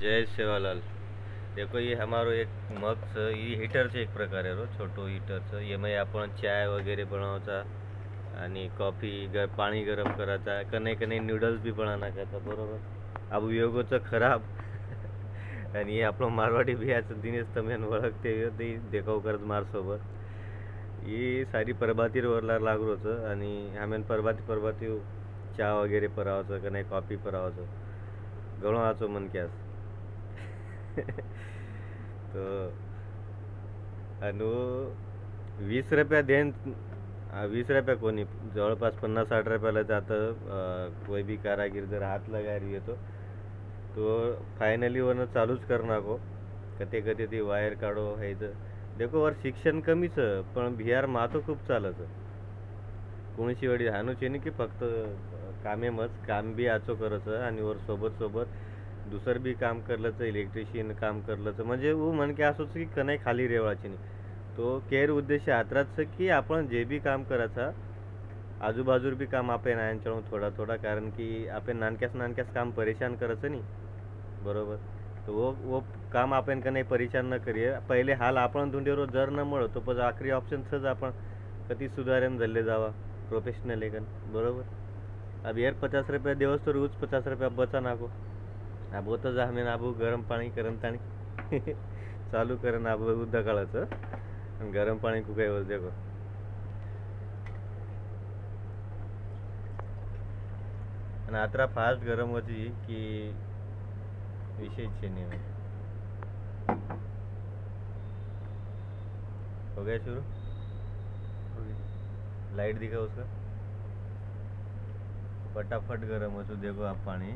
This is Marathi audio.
जय सेवालाल। देखो ये हमारो एक मग छ ही हीटरचं एक प्रकार आहे रो छोटो हीटरचं यामध्ये आपण चाय वगैरे बनवता आणि कॉफी पाणी गरम करायचा कने कने नूडल्स बी बनाना करता बरोबर अब योगोचं खराब आणि हे आपलं मारवाडी बिहाचं दिनेश તમે ओळखते ते देखाव करत मारसोबत ही सारी प्रभातीवर वरला लागलो होतं आणि आम्ही प्रभाती चहा वगैरे परावाचं का नाही कॉफी परावाचं घणो आचो मन क्यास तो आणि 20 रुपया देन 20 रुपया कोणी जवळपास 50-60 रुपयाला जातं कोई बी कारागीर जर हात लगायर येतो तो फायनली वरनं चालूच कर नाको कधी कधी ती वायर काढो हे तर देखो वर शिक्षण कमीच पण बिहार मातो खूप चालत कोणीशी वडी हानूच नाही की फक्त कामे मच काम बी आचो करायचं आणि वर सोबत सोबत दुसरं बी काम करलं तर इलेक्ट्रिशियन काम करलं तर म्हणजे वो मन के असोच की कनाई खाली रेवायची नाही तो केअर उद्देश हातराच की आपण जे बी काम करायचा आजूबाजूर बी काम आपण यांच्याकडून थोडा थोडा कारण की आपण नानक्यास नानक्यास काम परेशान करायचं नाही बरोबर तो वो काम आपण का नाही परेशान न करिए पहिले हाल आपण धुंडेरो जर न मळ तो पण आखरी ऑप्शन सज आपण कधी सुधारण झाले जावा प्रोफेशनल एकन बरोबर अब यार 50 रुपया दिवस तो रोज 50 रुपया बचा नाको अब वो तो हमें आबू गरम पाणी करन ताणी चालू करन आबू उद्या काळाचं गरम पाणी कुकायवर देखो आणि अतरा फास्ट गरम होती की विषय नहीं है हो गया शुरू हो गया लाइट दिखा उसका फटाफट गर्म हो तो देखो आप पानी